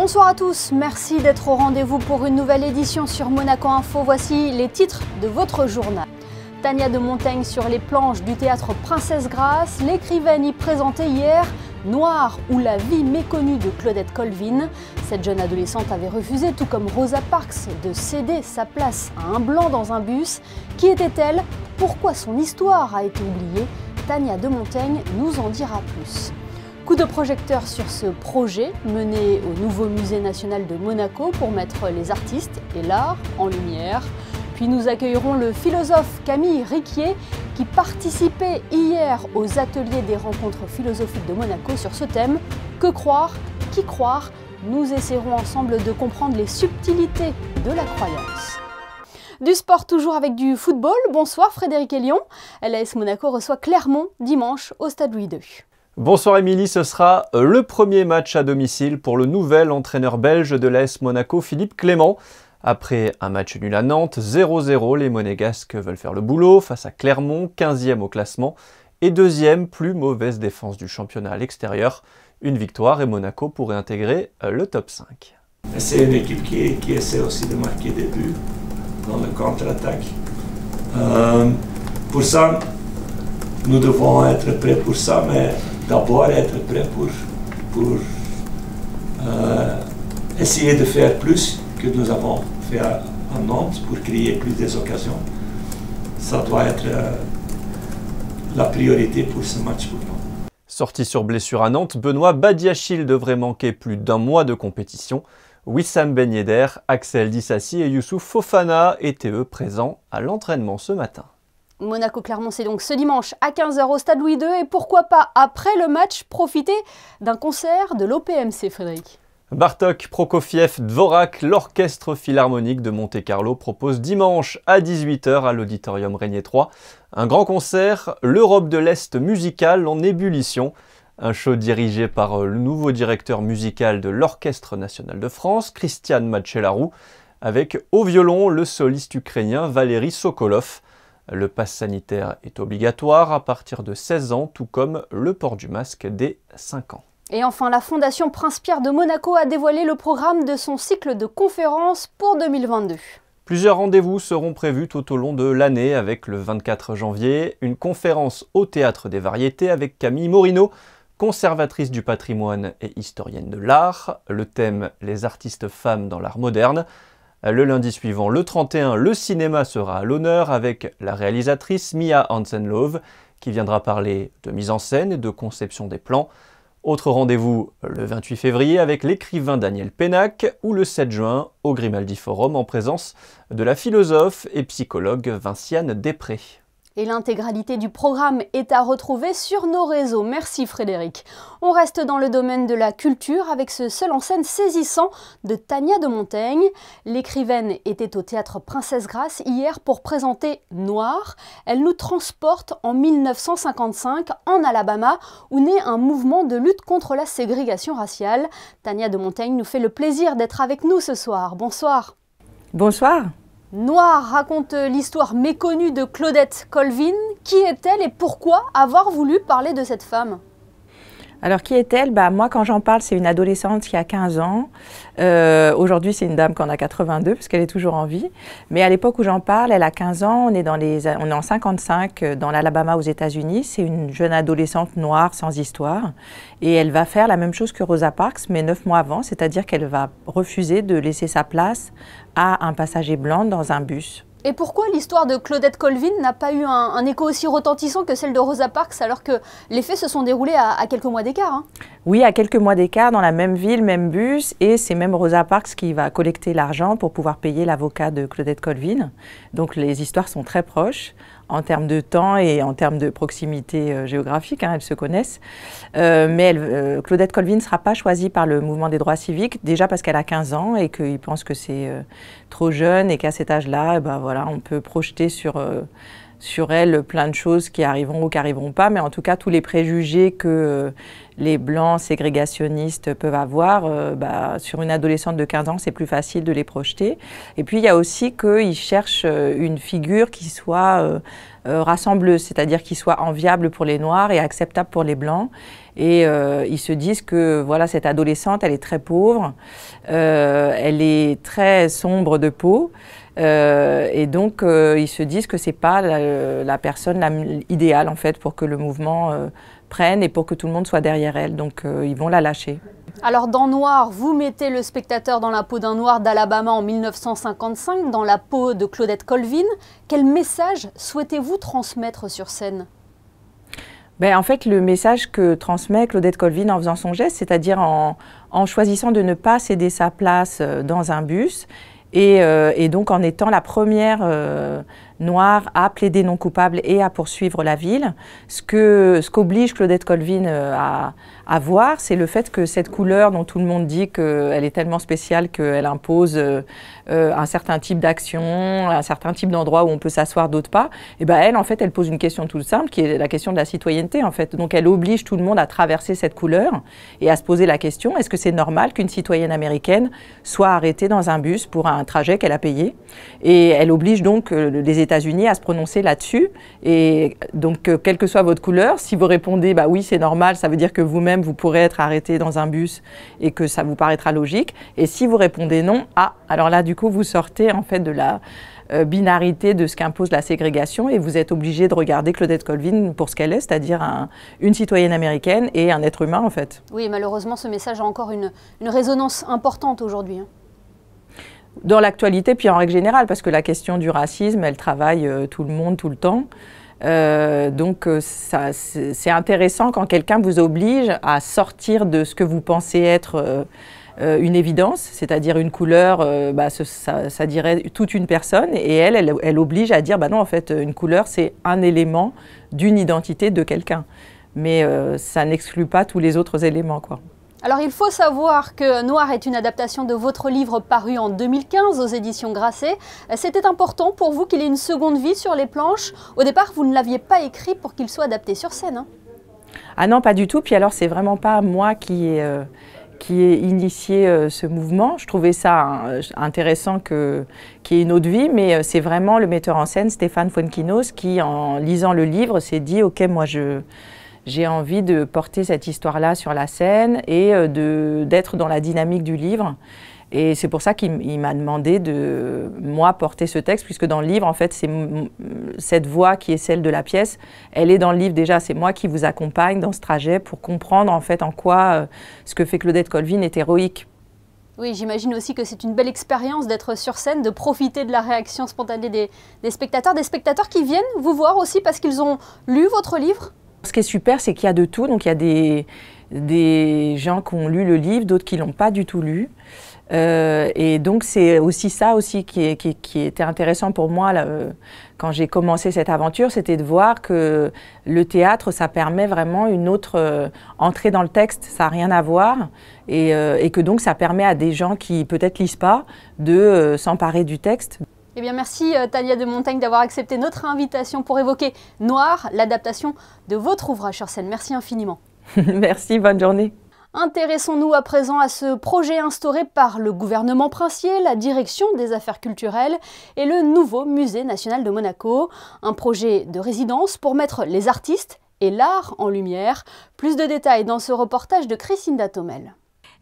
Bonsoir à tous, merci d'être au rendez-vous pour une nouvelle édition sur Monaco Info. Voici les titres de votre journal. Tania de Montaigne sur les planches du théâtre Princesse Grace, l'écrivaine y présentait hier Noir ou la vie méconnue de Claudette Colvin. Cette jeune adolescente avait refusé, tout comme Rosa Parks, de céder sa place à un blanc dans un bus. Qui était-elle? Pourquoi son histoire a été oubliée? Tania de Montaigne nous en dira plus. Coup de projecteur sur ce projet mené au nouveau musée national de Monaco pour mettre les artistes et l'art en lumière. Puis nous accueillerons le philosophe Camille Riquier qui participait hier aux ateliers des rencontres philosophiques de Monaco sur ce thème. Que croire? Qui croire? Nous essaierons ensemble de comprendre les subtilités de la croyance. Du sport toujours avec du football. Bonsoir Frédéric Elion. L'AS Monaco reçoit Clermont dimanche au Stade Louis II. Bonsoir Émilie, ce sera le premier match à domicile pour le nouvel entraîneur belge de l'AS Monaco, Philippe Clément. Après un match nul à Nantes, 0-0, les Monégasques veulent faire le boulot face à Clermont, 15e au classement et 2e plus mauvaise défense du championnat à l'extérieur. Une victoire et Monaco pourrait intégrer le top 5. C'est une équipe qui essaie aussi de marquer des buts dans le contre-attaque. Pour ça, nous devons être prêts pour ça, mais d'abord être prêts pour essayer de faire plus que nous avons fait à Nantes pour créer plus des occasions. Ça doit être la priorité pour ce match pour nous. Sorti sur blessure à Nantes, Benoît Badiachil devrait manquer plus d'un mois de compétition. Wissam Ben Yedder, Axel Dissassi et Youssouf Fofana étaient eux présents à l'entraînement ce matin. Monaco-Clermont, c'est donc ce dimanche à 15h au Stade Louis II et pourquoi pas après le match profiter d'un concert de l'OPMC, Frédéric. Bartók, Prokofiev, Dvorak, l'Orchestre Philharmonique de Monte-Carlo propose dimanche à 18h à l'Auditorium Régnier 3 un grand concert, l'Europe de l'Est musicale en ébullition. Un show dirigé par le nouveau directeur musical de l'Orchestre national de France, Christian Matchelarou, avec au violon le soliste ukrainien Valéry Sokolov. Le pass sanitaire est obligatoire à partir de 16 ans, tout comme le port du masque dès 5 ans. Et enfin, la Fondation Prince-Pierre de Monaco a dévoilé le programme de son cycle de conférences pour 2022. Plusieurs rendez-vous seront prévus tout au long de l'année avec le 24 janvier, une conférence au Théâtre des Variétés avec Camille Morino, conservatrice du patrimoine et historienne de l'art. Le thème « Les artistes femmes dans l'art moderne ». Le lundi suivant, le 31, le cinéma sera à l'honneur avec la réalisatrice Mia Hansen-Løve qui viendra parler de mise en scène et de conception des plans. Autre rendez-vous le 28 février avec l'écrivain Daniel Pénac ou le 7 juin au Grimaldi Forum en présence de la philosophe et psychologue Vinciane Després. Et l'intégralité du programme est à retrouver sur nos réseaux. Merci Frédéric. On reste dans le domaine de la culture avec ce seul en scène saisissant de Tania de Montaigne. L'écrivaine était au théâtre Princesse Grace hier pour présenter Noir. Elle nous transporte en 1955 en Alabama où naît un mouvement de lutte contre la ségrégation raciale. Tania de Montaigne nous fait le plaisir d'être avec nous ce soir. Bonsoir. Bonsoir. Noir raconte l'histoire méconnue de Claudette Colvin. Qui est-elle et pourquoi avoir voulu parler de cette femme? Alors, qui est-elle? Moi, quand j'en parle, c'est une adolescente qui a 15 ans. Aujourd'hui, c'est une dame qui en a 82, parce qu'elle est toujours en vie. Mais à l'époque où j'en parle, elle a 15 ans. On est en 55, dans l'Alabama, aux États-Unis. C'est une jeune adolescente noire, sans histoire. Et elle va faire la même chose que Rosa Parks, mais 9 mois avant. C'est-à-dire qu'elle va refuser de laisser sa place à un passager blanc dans un bus. Et pourquoi l'histoire de Claudette Colvin n'a pas eu un écho aussi retentissant que celle de Rosa Parks alors que les faits se sont déroulés à quelques mois d'écart Oui, à quelques mois d'écart, dans la même ville, même bus, et c'est même Rosa Parks qui va collecter l'argent pour pouvoir payer l'avocat de Claudette Colvin. Donc les histoires sont très proches en termes de temps et en termes de proximité géographique, elles se connaissent. Mais Claudette Colvin ne sera pas choisie par le mouvement des droits civiques, déjà parce qu'elle a 15 ans et qu'ils pensent que c'est trop jeune et qu'à cet âge-là, voilà, on peut projeter sur elle plein de choses qui arriveront ou qui n'arriveront pas, mais en tout cas tous les préjugés que les blancs ségrégationnistes peuvent avoir, sur une adolescente de 15 ans, c'est plus facile de les projeter. Et puis il y a aussi qu'ils cherchent une figure qui soit rassembleuse, c'est-à-dire qui soit enviable pour les Noirs et acceptable pour les Blancs. Et ils se disent que voilà, cette adolescente, elle est très pauvre, elle est très sombre de peau, et donc ils se disent que c'est pas la personne idéale en fait pour que le mouvement prenne et pour que tout le monde soit derrière elle. Donc ils vont la lâcher. Alors dans Noir, vous mettez le spectateur dans la peau d'un Noir d'Alabama en 1955, dans la peau de Claudette Colvin. Quel message souhaitez-vous transmettre sur scène ? En fait, le message que transmet Claudette Colvin en faisant son geste, c'est-à-dire en choisissant de ne pas céder sa place dans un bus et donc en étant la première Noire à plaider non coupable et à poursuivre la ville. Ce qu'oblige Claudette Colvin à voir, c'est le fait que cette couleur dont tout le monde dit qu'elle est tellement spéciale qu'elle impose un certain type d'action, un certain type d'endroit où on peut s'asseoir, d'autres pas, et elle, en fait, elle pose une question toute simple qui est la question de la citoyenneté, en fait. Donc elle oblige tout le monde à traverser cette couleur et à se poser la question, est-ce que c'est normal qu'une citoyenne américaine soit arrêtée dans un bus pour un trajet qu'elle a payé? Et elle oblige donc les États-Unis à se prononcer là-dessus. Et donc, quelle que soit votre couleur, si vous répondez « oui, c'est normal », ça veut dire que vous-même, vous pourrez être arrêté dans un bus et que ça vous paraîtra logique. Et si vous répondez « non », alors là, du coup, vous sortez en fait de la binarité de ce qu'impose la ségrégation et vous êtes obligé de regarder Claudette Colvin pour ce qu'elle est, c'est-à-dire une citoyenne américaine et un être humain, en fait. Oui, malheureusement, ce message a encore une résonance importante aujourd'hui. Dans l'actualité, puis en règle générale, parce que la question du racisme, elle travaille tout le monde, tout le temps. Donc c'est intéressant quand quelqu'un vous oblige à sortir de ce que vous pensez être une évidence, c'est-à-dire une couleur, ça dirait toute une personne, et elle oblige à dire, non, en fait, une couleur, c'est un élément d'une identité de quelqu'un. Mais ça n'exclut pas tous les autres éléments, quoi. Alors il faut savoir que Noir est une adaptation de votre livre paru en 2015 aux éditions Grasset. C'était important pour vous qu'il ait une seconde vie sur les planches. Au départ, vous ne l'aviez pas écrit pour qu'il soit adapté sur scène. Ah non, pas du tout. Puis alors, c'est vraiment pas moi qui ai initié ce mouvement. Je trouvais ça intéressant qu'il y ait une autre vie, mais c'est vraiment le metteur en scène, Stéphane Fuenquinos, qui, en lisant le livre, s'est dit « Ok, moi, j'ai envie de porter cette histoire-là sur la scène et d'être dans la dynamique du livre. » Et c'est pour ça qu'il m'a demandé de, moi, porter ce texte, puisque dans le livre, en fait, c'est cette voix qui est celle de la pièce. Elle est dans le livre déjà, c'est moi qui vous accompagne dans ce trajet pour comprendre, en fait, en quoi ce que fait Claudette Colvin est héroïque. Oui, j'imagine aussi que c'est une belle expérience d'être sur scène, de profiter de la réaction spontanée des spectateurs qui viennent vous voir aussi parce qu'ils ont lu votre livre. Ce qui est super, c'est qu'il y a de tout. Donc, il y a des gens qui ont lu le livre, d'autres qui ne l'ont pas du tout lu. Et donc, c'est aussi ça aussi qui était intéressant pour moi là, quand j'ai commencé cette aventure, c'était de voir que le théâtre, ça permet vraiment une autre entrée dans le texte, ça n'a rien à voir. Et que donc, ça permet à des gens qui peut-être lisent pas de s'emparer du texte. Eh bien, merci Tania de Montaigne d'avoir accepté notre invitation pour évoquer Noir, l'adaptation de votre ouvrage sur scène. Merci infiniment. Merci, bonne journée. Intéressons-nous à présent à ce projet instauré par le gouvernement princier, la direction des affaires culturelles et le nouveau musée national de Monaco. Un projet de résidence pour mettre les artistes et l'art en lumière. Plus de détails dans ce reportage de Christine Datomel.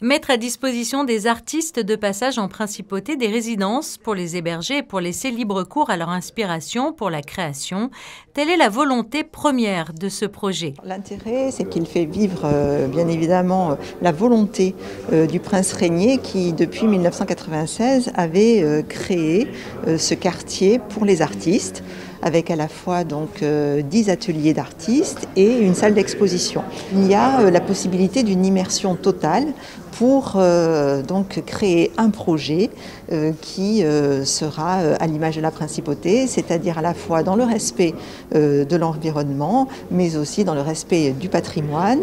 Mettre à disposition des artistes de passage en principauté des résidences pour les héberger et pour laisser libre cours à leur inspiration pour la création. Telle est la volonté première de ce projet. L'intérêt, c'est qu'il fait vivre, bien évidemment, la volonté du prince régnier qui, depuis 1996, avait créé ce quartier pour les artistes, avec à la fois donc 10 ateliers d'artistes et une salle d'exposition. Il y a la possibilité d'une immersion totale pour donc créer un projet qui sera à l'image de la principauté, c'est-à-dire à la fois dans le respect de l'environnement, mais aussi dans le respect du patrimoine.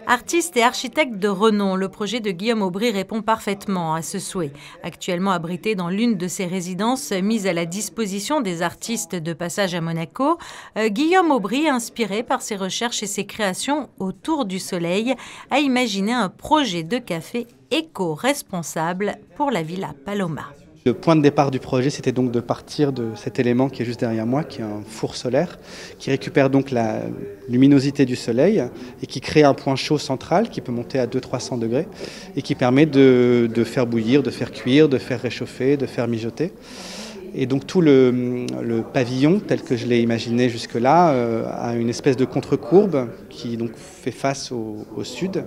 Artiste et architecte de renom, le projet de Guillaume Aubry répond parfaitement à ce souhait. Actuellement abrité dans l'une de ses résidences mises à la disposition des artistes de passage à Monaco, Guillaume Aubry, inspiré par ses recherches et ses créations autour du soleil, a imaginé un projet de café éco-responsable pour la Villa Paloma. Le point de départ du projet, c'était donc de partir de cet élément qui est juste derrière moi, qui est un four solaire, qui récupère donc la luminosité du soleil et qui crée un point chaud central qui peut monter à 200-300 degrés et qui permet de faire bouillir, de faire cuire, de faire réchauffer, de faire mijoter. Et donc tout le pavillon, tel que je l'ai imaginé jusque-là, a une espèce de contre-courbe qui donc fait face au sud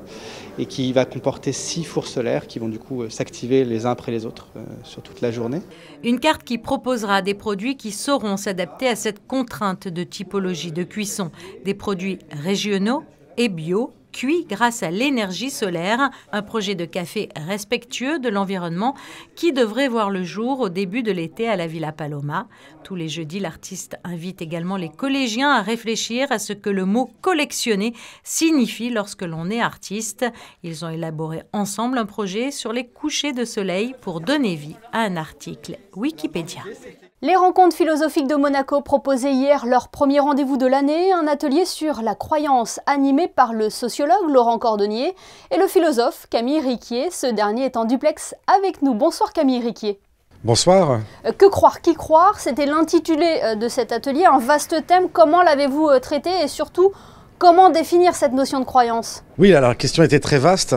et qui va comporter 6 fours solaires qui vont du coup s'activer les uns après les autres sur toute la journée. Une carte qui proposera des produits qui sauront s'adapter à cette contrainte de typologie de cuisson. Des produits régionaux et bio, cuit grâce à l'énergie solaire, un projet de café respectueux de l'environnement qui devrait voir le jour au début de l'été à la Villa Paloma. Tous les jeudis, l'artiste invite également les collégiens à réfléchir à ce que le mot « collectionner » signifie lorsque l'on est artiste. Ils ont élaboré ensemble un projet sur les couchers de soleil pour donner vie à un article Wikipédia. Les rencontres philosophiques de Monaco proposaient hier leur premier rendez-vous de l'année, un atelier sur la croyance animé par le sociologue Laurent Cordonnier et le philosophe Camille Riquier. Ce dernier est en duplex avec nous. Bonsoir Camille Riquier. Bonsoir. Que croire, qui croire, c'était l'intitulé de cet atelier, un vaste thème. Comment l'avez-vous traité et surtout, comment définir cette notion de croyance? Oui, alors la question était très vaste.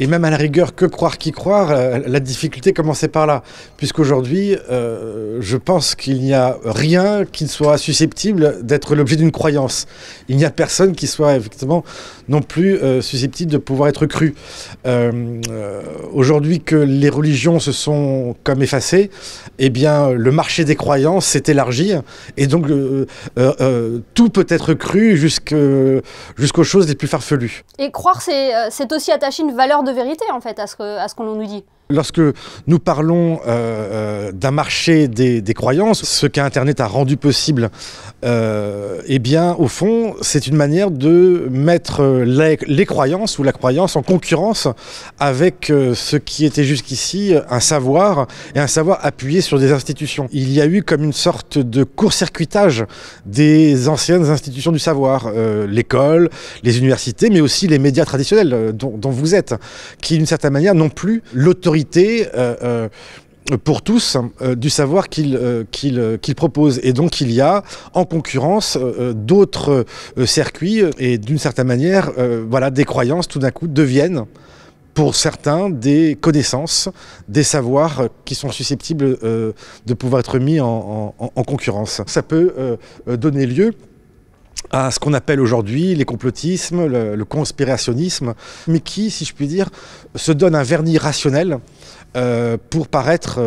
Et même à la rigueur, que croire, qui croire, la difficulté commençait par là. Puisqu'aujourd'hui, je pense qu'il n'y a rien qui ne soit susceptible d'être l'objet d'une croyance. Il n'y a personne qui soit effectivement non plus susceptible de pouvoir être cru. Aujourd'hui que les religions se sont comme effacées, eh bien le marché des croyances s'est élargi. Et donc tout peut être cru jusqu'aux choses les plus farfelues. Et croire, c'est aussi attacher une valeur de vérité en fait à ce qu'on nous dit. Lorsque nous parlons d'un marché des croyances, ce qu'Internet a rendu possible, eh bien, au fond, c'est une manière de mettre les croyances ou la croyance en concurrence avec ce qui était jusqu'ici un savoir, et un savoir appuyé sur des institutions. Il y a eu comme une sorte de court-circuitage des anciennes institutions du savoir, l'école, les universités, mais aussi les médias traditionnels dont vous êtes, qui d'une certaine manière n'ont plus l'autorité pour tous du savoir qu'il propose. Et donc il y a en concurrence d'autres circuits et d'une certaine manière, voilà, des croyances tout d'un coup deviennent pour certains des connaissances, des savoirs qui sont susceptibles de pouvoir être mis en concurrence. Ça peut donner lieu à ce qu'on appelle aujourd'hui les complotismes, le conspirationnisme, mais qui, si je puis dire, se donne un vernis rationnel pour paraître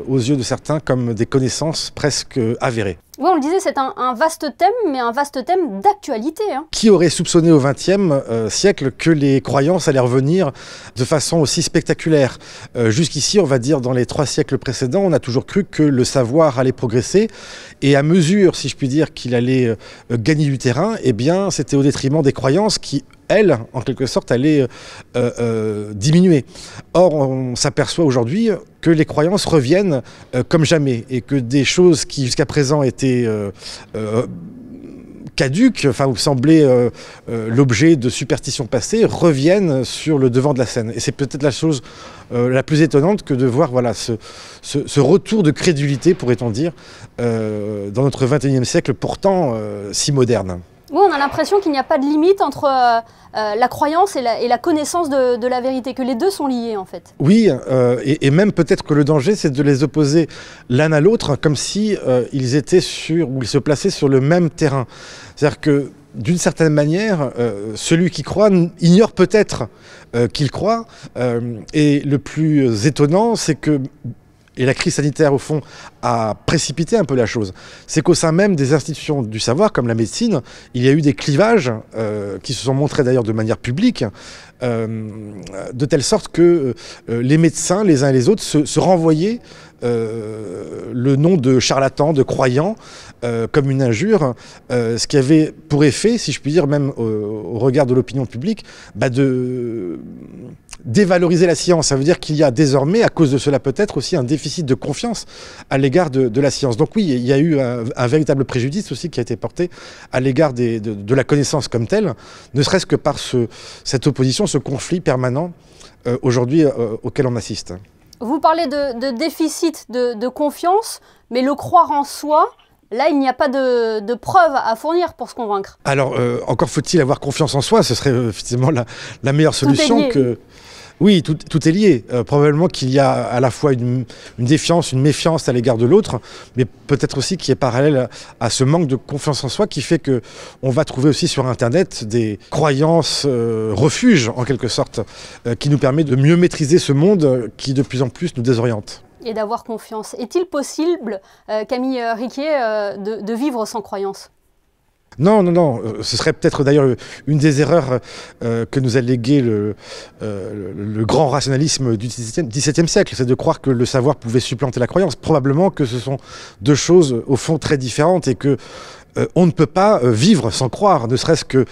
aux yeux de certains comme des connaissances presque avérées. Oui, on le disait, c'est un vaste thème, mais un vaste thème d'actualité. Hein. Qui aurait soupçonné au XXe siècle que les croyances allaient revenir de façon aussi spectaculaire? Jusqu'ici, on va dire, dans les 3 siècles précédents, on a toujours cru que le savoir allait progresser, et à mesure, si je puis dire, qu'il allait gagner du terrain, eh bien, c'était au détriment des croyances qui, elles, en quelque sorte, allaient diminuer. Or, on s'aperçoit aujourd'hui que les croyances reviennent comme jamais, et que des choses qui jusqu'à présent étaient caduques, enfin ou semblaient l'objet de superstitions passées, reviennent sur le devant de la scène. Et c'est peut-être la chose la plus étonnante que de voir, voilà, ce retour de crédulité, pourrait-on dire, dans notre XXIe siècle pourtant si moderne. Oui, on a l'impression qu'il n'y a pas de limite entre la croyance et la connaissance de la vérité, que les deux sont liés en fait. Oui, et même peut-être que le danger, c'est de les opposer l'un à l'autre, comme si ils étaient ils se plaçaient sur le même terrain. C'est-à-dire que, d'une certaine manière, celui qui croit ignore peut-être qu'il croit, et le plus étonnant, c'est que et la crise sanitaire, au fond, a précipité un peu la chose, c'est qu'au sein même des institutions du savoir, comme la médecine, il y a eu des clivages qui se sont montrés d'ailleurs de manière publique, de telle sorte que les médecins, les uns et les autres, se renvoyaient le nom de charlatan, de croyant, comme une injure, ce qui avait pour effet, si je puis dire, même au regard de l'opinion publique, de dévaloriser la science. Ça veut dire qu'il y a désormais, à cause de cela peut-être, aussi un déficit de confiance à l'égard de la science. Donc oui, il y a eu un véritable préjudice aussi qui a été porté à l'égard de la connaissance comme telle, ne serait-ce que par cette opposition, ce conflit permanent aujourd'hui auquel on assiste. Vous parlez de déficit de confiance, mais le croire en soi, là, il n'y a pas de preuves à fournir pour se convaincre. Alors, encore faut-il avoir confiance en soi, ce serait effectivement la meilleure solution que... Oui, tout est lié. Probablement qu'il y a à la fois une défiance, une méfiance à l'égard de l'autre, mais peut-être aussi qui est parallèle à ce manque de confiance en soi qui fait qu'on va trouver aussi sur Internet des croyances refuges, en quelque sorte, qui nous permet de mieux maîtriser ce monde qui de plus en plus nous désoriente. Et d'avoir confiance. Est-il possible, Camille Riquier, de vivre sans croyance ? Non, ce serait peut-être d'ailleurs une des erreurs que nous a légué le grand rationalisme du XVIIe siècle, c'est de croire que le savoir pouvait supplanter la croyance. Probablement que ce sont deux choses au fond très différentes et que on ne peut pas vivre sans croire, ne serait-ce que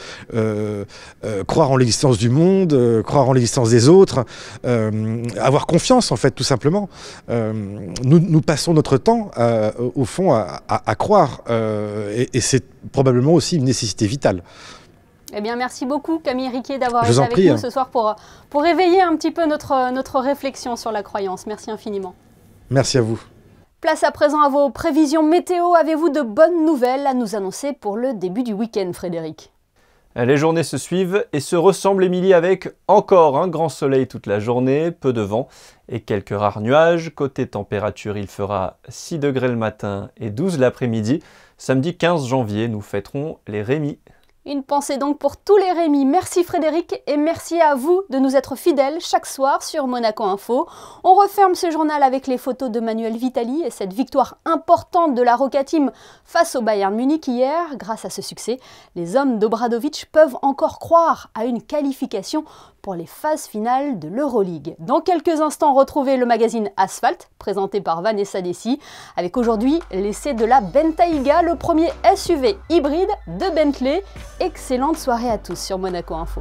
croire en l'existence du monde, croire en l'existence des autres, avoir confiance en fait tout simplement. Nous passons notre temps au fond à croire et c'est probablement aussi une nécessité vitale. Eh bien, merci beaucoup Camille Riquier d'avoir été avec nous ce soir pour éveiller un petit peu notre réflexion sur la croyance. Merci infiniment. Merci à vous. Place à présent à vos prévisions météo. Avez-vous de bonnes nouvelles à nous annoncer pour le début du week-end, Frédéric ? Les journées se suivent et se ressemblent, Émilie, avec encore un grand soleil toute la journée, peu de vent et quelques rares nuages. Côté température, il fera 6 degrés le matin et 12 l'après-midi. Samedi 15 janvier, nous fêterons les Rémis. Une pensée donc pour tous les Rémis. Merci Frédéric et merci à vous de nous être fidèles chaque soir sur Monaco Info. On referme ce journal avec les photos de Manuel Vitali et cette victoire importante de la Roca Team face au Bayern Munich hier. Grâce à ce succès, les hommes d'Obradovic peuvent encore croire à une qualification pour les phases finales de l'Euroleague. Dans quelques instants, retrouvez le magazine Asphalt, présenté par Vanessa Dessy, avec aujourd'hui l'essai de la Bentayga, le premier SUV hybride de Bentley. Excellente soirée à tous sur Monaco Info.